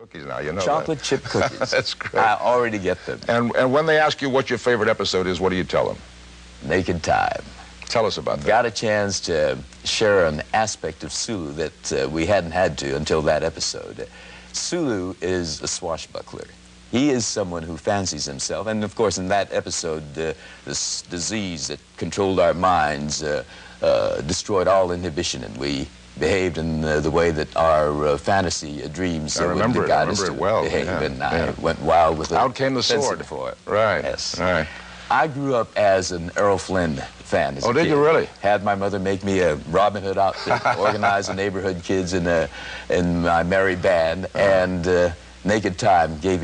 Cookies now, you know Chocolate chip cookies. That's great. I already get them. And when they ask you what your favorite episode is, what do you tell them? Naked Time. Tell us about that. Got a chance to share an aspect of Sulu that we hadn't had to until that episode. Sulu is a swashbuckler. He is someone who fancies himself, and of course in that episode, this disease that controlled our minds destroyed all inhibition, and we behaved in the way that our fantasy dreams would guide us to behave, and I went wild with it. Out came the sword. For it. Right. Yes. Right. I grew up as an Errol Flynn fan. Oh, did you really? Had my mother make me a Robin Hood outfit, organize the neighborhood kids in my merry band, and Naked Time gave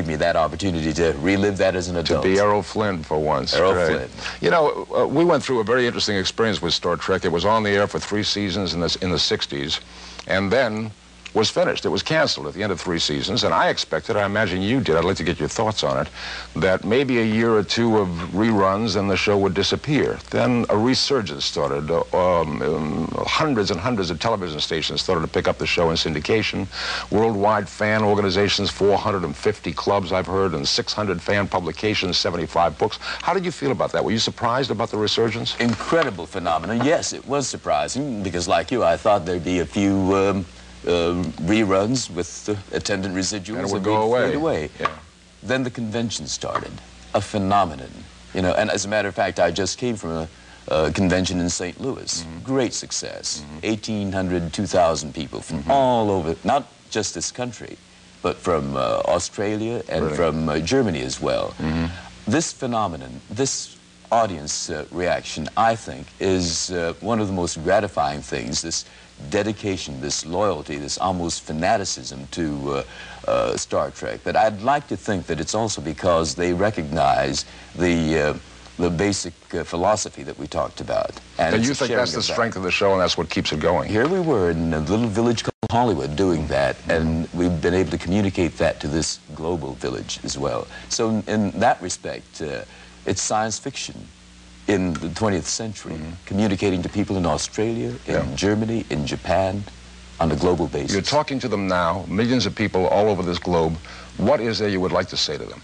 me that opportunity to relive that as an adult. To be Errol Flynn for once. Errol Flynn. You know, we went through a very interesting experience with Star Trek. It was on the air for 3 seasons in the 60s, and then was finished. It was canceled at the end of 3 seasons, and I expected, I imagine you did, I'd like to get your thoughts on it, that maybe a year or 2 of reruns and the show would disappear. Then a resurgence started. Hundreds and hundreds of television stations started to pick up the show in syndication. Worldwide fan organizations, 450 clubs I've heard, and 600 fan publications, 75 books. How did you feel about that? Were you surprised about the resurgence? Incredible phenomenon. Yes, it was surprising, because like you, I thought there'd be a few reruns with attendant residuals, and it would go away. Yeah. Then the convention started, a phenomenon, you know. And as a matter of fact, I just came from a convention in St. Louis. Great success. 1,800, 2,000 people from all over, not just this country, but from Australia and from Germany as well. This phenomenon, this audience reaction, I think, is one of the most gratifying things. This dedication, this loyalty, this almost fanaticism to Star Trek. But I'd like to think that it's also because they recognize the basic philosophy that we talked about. And you think that's the strength of the show, and that's what keeps it going? Here we were in a little village called Hollywood doing that, and we've been able to communicate that to this global village as well. So in that respect, it's science fiction in the 20th century, communicating to people in Australia, in Germany, in Japan, on a global basis. You're talking to them now, millions of people all over this globe. What is there you would like to say to them?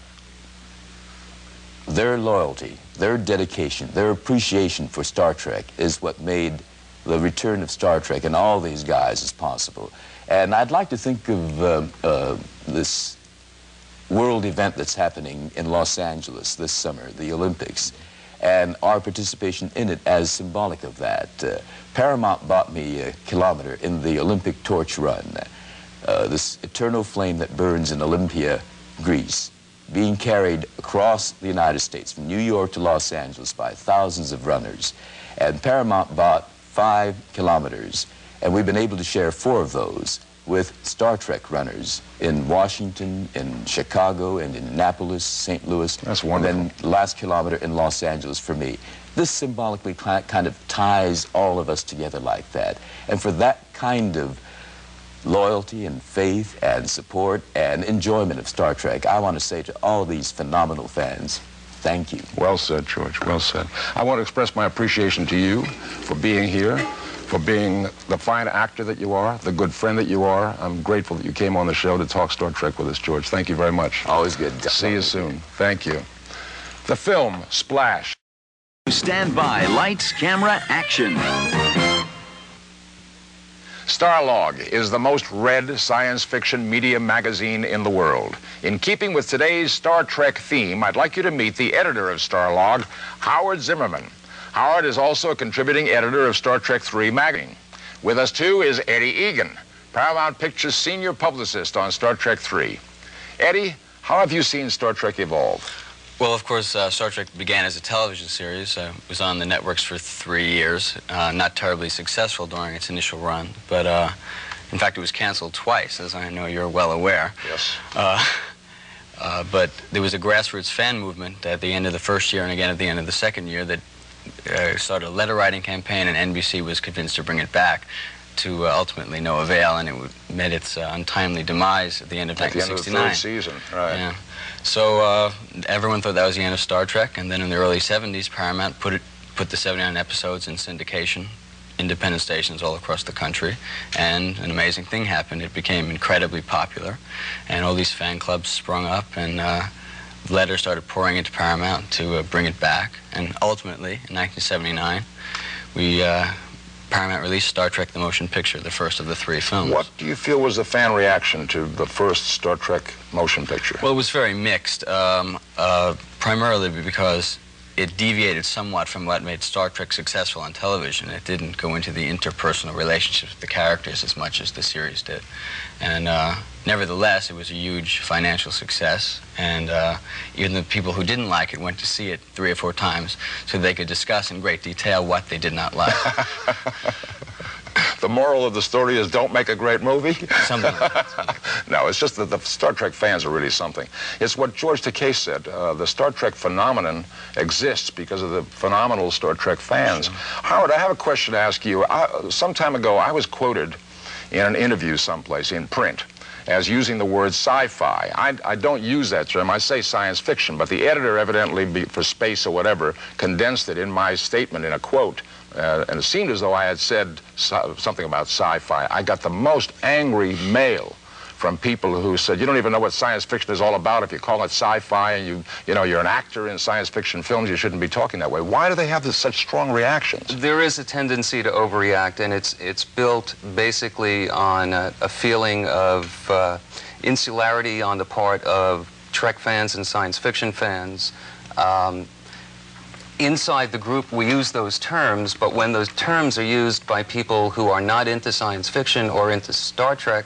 Their loyalty, their dedication, their appreciation for Star Trek is what made the return of Star Trek and all these guys as possible. And I'd like to think of this world event that's happening in Los Angeles this summer, the Olympics, and our participation in it as symbolic of that. Paramount bought me a kilometer in the Olympic torch run, this eternal flame that burns in Olympia, Greece, being carried across the United States, from New York to Los Angeles by thousands of runners. And Paramount bought 5 kilometers, and we've been able to share 4 of those with Star Trek runners in Washington, in Chicago, and in Annapolis, St. Louis. That's wonderful. And then the last kilometer in Los Angeles for me. This symbolically kind of ties all of us together like that. And for that kind of loyalty and faith and support and enjoyment of Star Trek, I want to say to all these phenomenal fans, thank you. Well said, George, well said. I want to express my appreciation to you for being here, for being the fine actor that you are, the good friend that you are. I'm grateful that you came on the show to talk Star Trek with us, George. Thank you very much. Always good. See you soon. Thank you. The film, Splash. Stand by. Lights, camera, action. Starlog is the most read science fiction media magazine in the world. In keeping with today's Star Trek theme, I'd like you to meet the editor of Starlog, Howard Zimmerman. Howard is also a contributing editor of Star Trek III magazine. With us, too, is Eddie Egan, Paramount Pictures' senior publicist on Star Trek III. Eddie, how have you seen Star Trek evolve? Well, of course, Star Trek began as a television series. It was on the networks for 3 years. Not terribly successful during its initial run, but in fact, it was canceled twice, as I know you're well aware. Yes. But there was a grassroots fan movement at the end of the first year and again at the end of the second year that started a letter writing campaign, and NBC was convinced to bring it back, to ultimately no avail, and it met its untimely demise at the end of 1969. At the end of the 3rd season, right. Yeah. So everyone thought that was the end of Star Trek, and then in the early 70s, Paramount put the 79 episodes in syndication, independent stations all across the country, and an amazing thing happened. It became incredibly popular, and all these fan clubs sprung up, and letters started pouring into Paramount to bring it back. And ultimately, in 1979, Paramount released Star Trek the Motion Picture, the first of the 3 films. What do you feel was the fan reaction to the first Star Trek motion picture? Well, it was very mixed, primarily because it deviated somewhat from what made Star Trek successful on television. It didn't go into the interpersonal relationships with the characters as much as the series did. And nevertheless, it was a huge financial success, and even the people who didn't like it went to see it 3 or 4 times so they could discuss in great detail what they did not like. The moral of the story is don't make a great movie? Something like that. No, it's just that the Star Trek fans are really something. It's what George Takei said. The Star Trek phenomenon exists because of the phenomenal Star Trek fans. Sure. Howard, I have a question to ask you. Some time ago, I was quoted in an interview someplace in print as using the word sci-fi. I don't use that term. I say science fiction, but the editor evidently, for space or whatever, condensed it in my statement in a quote. And it seemed as though I had said something about sci-fi. I got the most angry mail from people who said, you don't even know what science fiction is all about. If you call it sci-fi and you're an actor in science fiction films, you shouldn't be talking that way. Why do they have such strong reactions? There is a tendency to overreact, and it's built basically on a feeling of insularity on the part of Trek fans and science fiction fans. Inside the group, we use those terms, but when those terms are used by people who are not into science fiction or into Star Trek,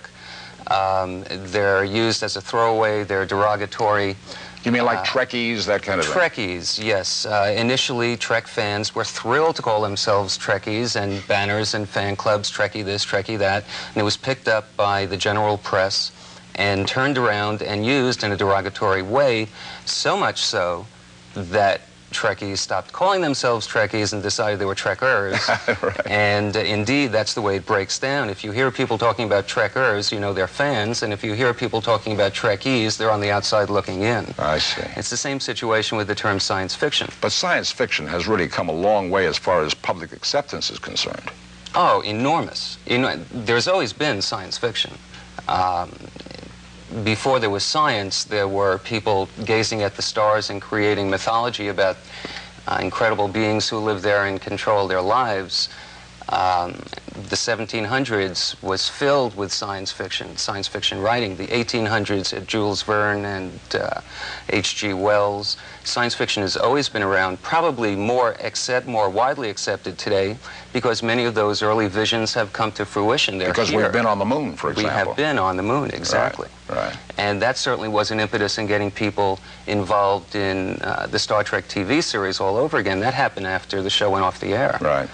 they're used as a throwaway, they're derogatory. You mean like Trekkies, that kind of thing? Trekkies, yes. Initially, Trek fans were thrilled to call themselves Trekkies, and banners and fan clubs, Trekkie this, Trekkie that, and it was picked up by the general press and turned around and used in a derogatory way, so much so that Trekkies stopped calling themselves Trekkies and decided they were Trekkers. Right. And indeed, that's the way it breaks down. If you hear people talking about Trekkers, you know they're fans, and if you hear people talking about Trekkies, they're on the outside looking in. I see. It's the same situation with the term science fiction. But science fiction has really come a long way as far as public acceptance is concerned. Oh, enormous. There's always been science fiction. Before there was science, there were people gazing at the stars and creating mythology about incredible beings who live there and control their lives. The 1700s was filled with science fiction writing. The 1800s had Jules Verne and H.G. Wells. Science fiction has always been around, probably more widely accepted today, because many of those early visions have come to fruition. They're because here. We've been on the moon, for example. We have been on the moon, exactly. Right. And that certainly was an impetus in getting people involved in the Star Trek TV series all over again. That happened after the show went off the air. Right.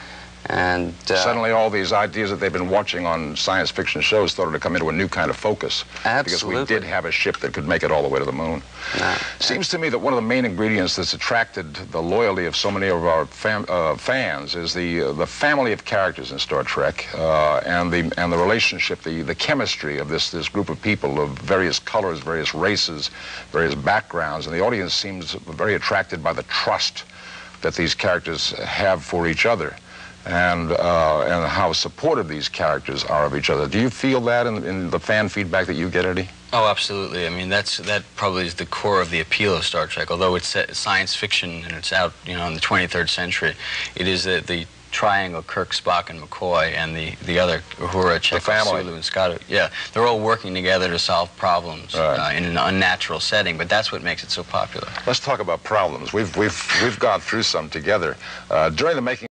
And suddenly all these ideas that they've been watching on science fiction shows started to come into a new kind of focus. Absolutely. Because we did have a ship that could make it all the way to the moon. Seems to me that one of the main ingredients that's attracted the loyalty of so many of our fans is the family of characters in Star Trek and the relationship, the chemistry of this group of people of various colors, various races, various backgrounds, and the audience seems very attracted by the trust that these characters have for each other. And how supportive these characters are of each other. Do you feel that in the fan feedback that you get, Eddie? Oh, absolutely. I mean, that probably is the core of the appeal of Star Trek. Although it's science fiction and it's out, in the 23rd century, it is the triangle, Kirk, Spock, and McCoy, and the other Uhura, Chekhov, Sulu, and Scotto. Yeah, they're all working together to solve problems in an unnatural setting, but that's what makes it so popular. Let's talk about problems. We've gone through some together. During the making